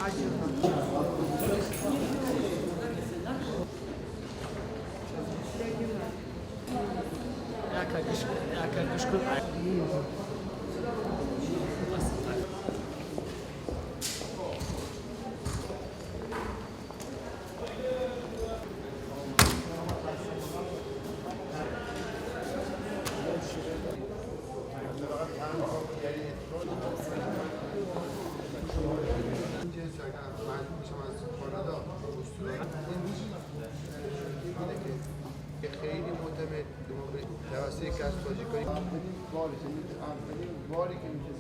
خیلی معتمد توسط کسب بازیکنی باری که میشه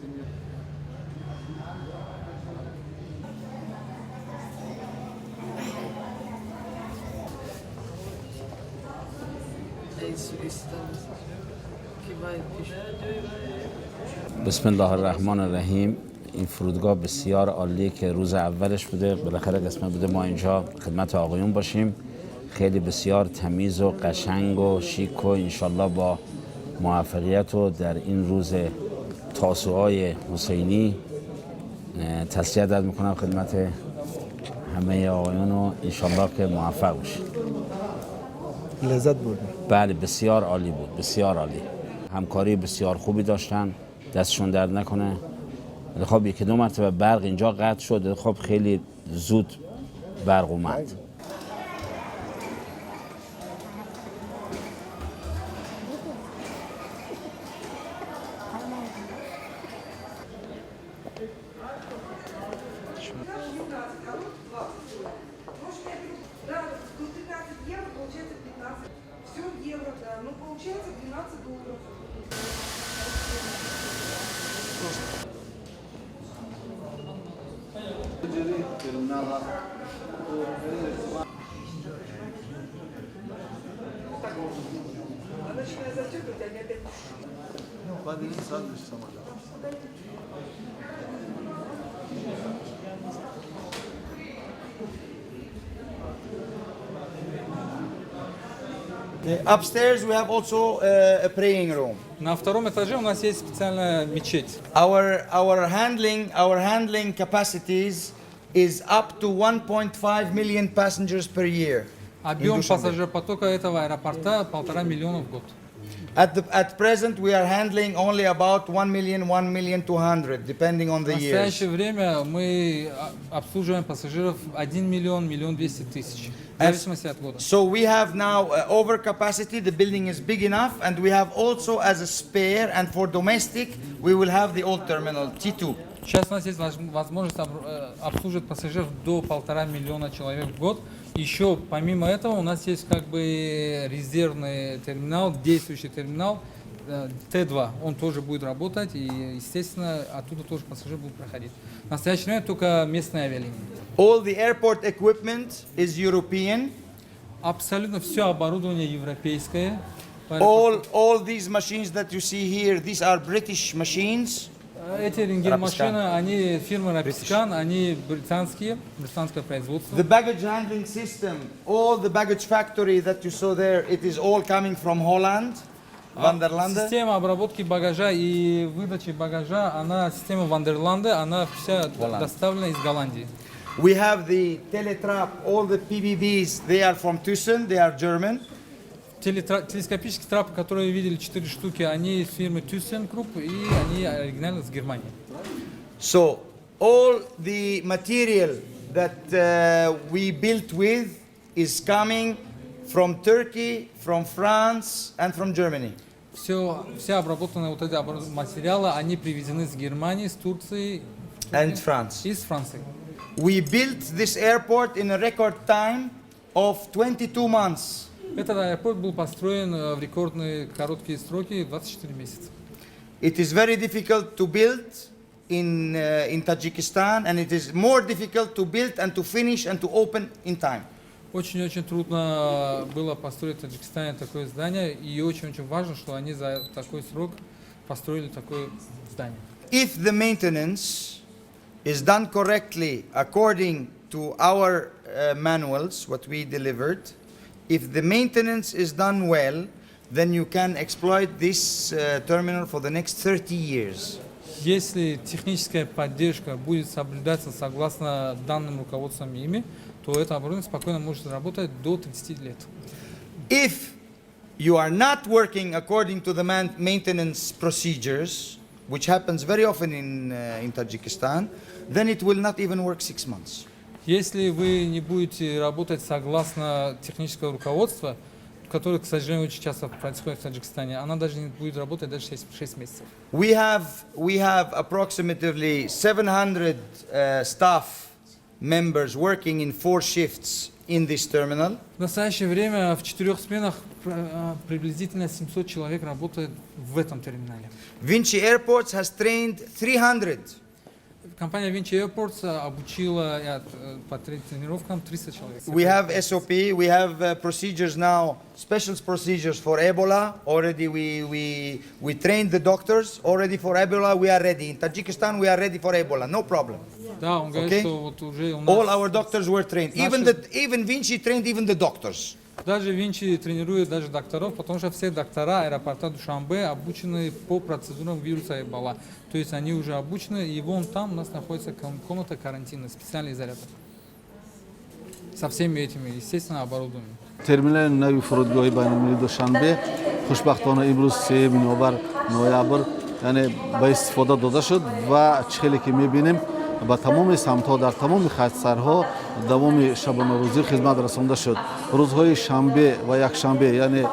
بسم الله الرحمن الرحیم. این فرودگاه بسیار عالیه که روز اولش بوده، بالاخره قسمت بوده ما اینجا خدمت آقایون باشیم. خیلی بسیار تمیز و قشنگ و شیک و انشالله با موفقیت و در این روز تاسوعای حسینی تسلیت عرض میکنم خدمت همه آقایون و انشالله که موفق باشید. لذت بردیم. بله بسیار عالی بود، بسیار عالی. همکاری بسیار خوبی داشتن، دستشون درد نکنه. خب یکی دو مرتبه برق اینجا قطع شد، خب خیلی زود برق اومد. Upstairs we have also a praying room. На втором этаже у нас есть специальная мечеть. Our handling capacities is up to 1.5 million passengers per year. Объем пассажиропотока этого аэропорта 1,5 миллиона в год. At present we are handling only about 1,200,000, depending on В the years. настоящее время мы обслуживаем пассажиров 1 миллион, 1,200,000. В зависимости от года. So we have now overcapacity, the building is big enough, and we have also as a spare and for domestic, we will have the old terminal, T2. Сейчас у нас есть возможность обслуживать пассажиров до 1,5 миллиона человек в год. Еще помимо этого у нас есть как бы резервный терминал, действующий терминал Т2. Он тоже будет работать и, естественно, оттуда тоже пассажиры будут проходить. В настоящее время только местные авиалинии. All the airport equipment is European. Абсолютно все оборудование европейское. All these machines that you see here, these are British machines. Эти рентген-машины, они фирмы Rapiscan, они британское производство. The baggage handling system, all the baggage factory that you saw there, it is all coming from Holland, Vanderlande. Система обработки багажа и выдачи багажа, она система Вандерланде, она вся доставлена из Голландии. We have the teletrap, all the PBBs, they are from Thyssen, they are German. Телескопические трапы, которые вы видели, 4 штуки, они из фирмы ThyssenKrupp, и они оригинально из Германии. So, all the material that we built with is coming from Turkey, from France, and from Germany. Все обработанные вот эти материалы, они привезены из Германии, из Турции and France. И из Франции. We built this airport in a record time of 22 months. Этот аэропорт был построен в рекордные короткие сроки, 24 месяца. It is very difficult to build in Tajikistan, and it is more difficult to build and to finish and to open in time. Очень-очень трудно было построить в Таджикистане такое здание, и очень-очень важно, что они за такой срок построили такое здание. If the maintenance is done correctly according to our manuals, what we delivered, if the maintenance is done well, then you can exploit this terminal for the next 30 years. Если техническая поддержка будет соблюдаться согласно данным руководством ими, то это оборудование спокойно может работать до 30 лет. If you are not working according to the maintenance procedures, which happens very often in Tajikistan, then it will not even work 6 months. Если вы не будете работать согласно технического руководства, которое, к сожалению, очень часто происходит в Таджикистане, она даже не будет работать даже 6 месяцев. We have approximately 700 staff members working in 4 shifts in this terminal. В настоящее время в 4 сменах приблизительно 700 человек работает в этом терминале. Vinci Airports has trained 300. Компания Vinci Airports обучила по тренировкам 300 человек. We have SOP, we have procedures now, special procedures for Ebola. Already we trained the doctors already for Ebola. We are ready. In Tajikistan, we are ready for Ebola. No problem. Да, он говорит, Okay? что вот уже у нас All our doctors were trained. Even Vinci trained even the doctors. даже Vinci тренирует даже докторов, потому что все доктора аэропорта Душанбе обучены по процедурам вируса Эбола. То есть они уже обучены, и вон там у нас находится комната карантина, специальный изолятор. Со всеми этими, естественно, оборудованием. терминал нави фурудгоҳи байналмилалии душанбе хушбахтона имрӯз 3 ноябр яъне ба истифода дода шуд ва чихеле ки мебинем ба тамоми самтҳо дар тамоми хатсарҳо давоми шабонарӯзӣ хизмат расонда шуд. рӯзҳои шанбе ва якшанбе яъне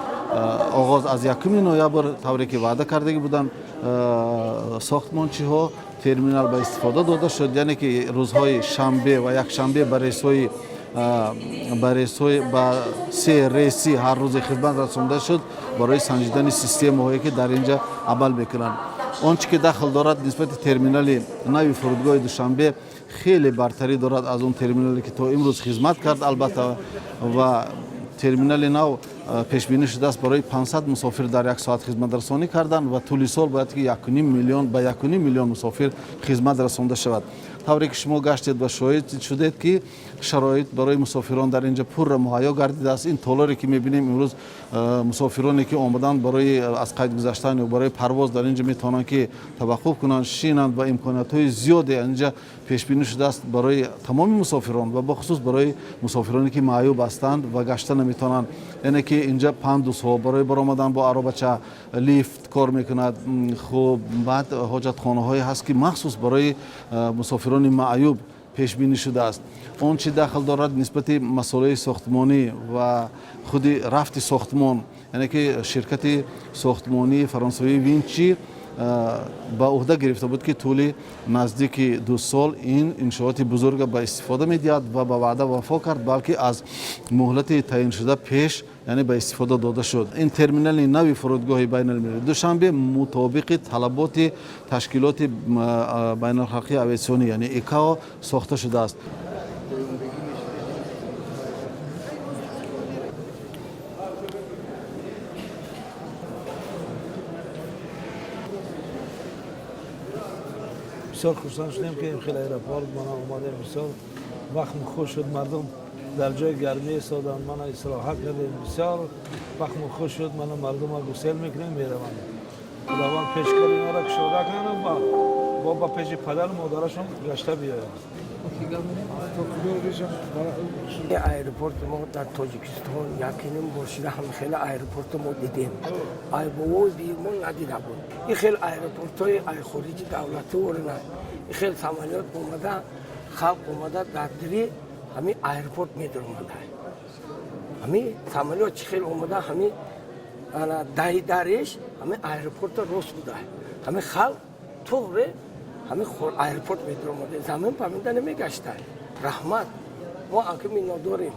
оғоз аз 1 ноябр тавре ки ваъда кардагӣ буданд сохтмончиҳо терминал ба истифода дода шуд, яъне ки рӯзҳои шанбе ва якшанбе ба рейсҳои ба 3 рейси ҳар рӯзе хизмат расонда шуд барои санҷидани системаҳое ки дар инҷа амал мекунанд. Он чӣ ки дахл дорад нисбати терминали нави фурудгоҳи Душанбе хеле бартарӣ дорад аз он терминале ки то имрӯз хизмат кард албатта ва терминали нав пешбинӣ шудааст барои 500 мусофир дар 1 соат хизматрасонӣ кардан ва тӯли сол бояд ки 1,5 миллион мусофир хизмат расонда шавад. тавре ки шумо гаштед ва шоҳид шудед ки шароит барои мусофирон дар инҷа пурра муҳайё гардидааст. ин толоре ки мебинем имрӯз мусофироне ки омаданд барои аз қайд гузаштан ё барои парвоз дар инҷа метавонанд ки таваққуф кунанд, шинанд ва имкониятҳои зиёде инҷа пешбинӣ шудааст барои тамоми мусофирон ва бохусус барои мусофироне ки маъюб ҳастанд ва гашта наметавонанд. яъне ки инҷа пандусҳо барои баромадан бо аробача лифт кор мекунад. хуб баъд ҳоҷатхонаҳое ҳаст ки махсус барои мусофирони маъюб пешбинӣ шудааст. он чӣ дахл дорад нисбати масъулияи сохтмонӣ ва худи рафти сохтмон, яъне ки ширкати сохтмонии фаронсавии Винчи ба уҳда гирифта буд ки тӯли наздики 2 сол ин иншооти бузурга ба истифода медиҳад ва ба ваъда вафо кард, балки аз муҳлати таъиншуда пеш яъне ба истифода дода шуд. ин терминали нави фурудгоҳи байналмилалии Душанбе мутобиқи талаботи ташкилоти байналхалқии авиатсионӣ яъне ИКАО сохта шудааст. بسیار خوشحال شدیم که این خیلی ایرپورت ما اومده بسیار وقت خوش شد مردم در جای گرمی ایستادن ما استراحت کردیم بسیار وقت خوش شد ما مردم ها گسیل میکنیم میروند خداوند پیشکار اینا را شوره کنه با پیش پدر مادرشون گشته بیاید ایرپورت ما در تاجیکستان یقینا باشیده هم خیلی ایرپورت ما دیدیم ای بابا بیرون ندیده بود این خیلی ایرپورت های ای خارجی دولتی ورنه این خیلی سمالیات اومده خلق اومده در دری همین ایرپورت میدر اومده همین سمالیات چی خیلی اومده همین دهی درش همین ایرپورت روست بوده همین خلق طوره همین ایرپورت میدر اومده زمین پامینده نمیگشته رحمت ما اکمی نداریم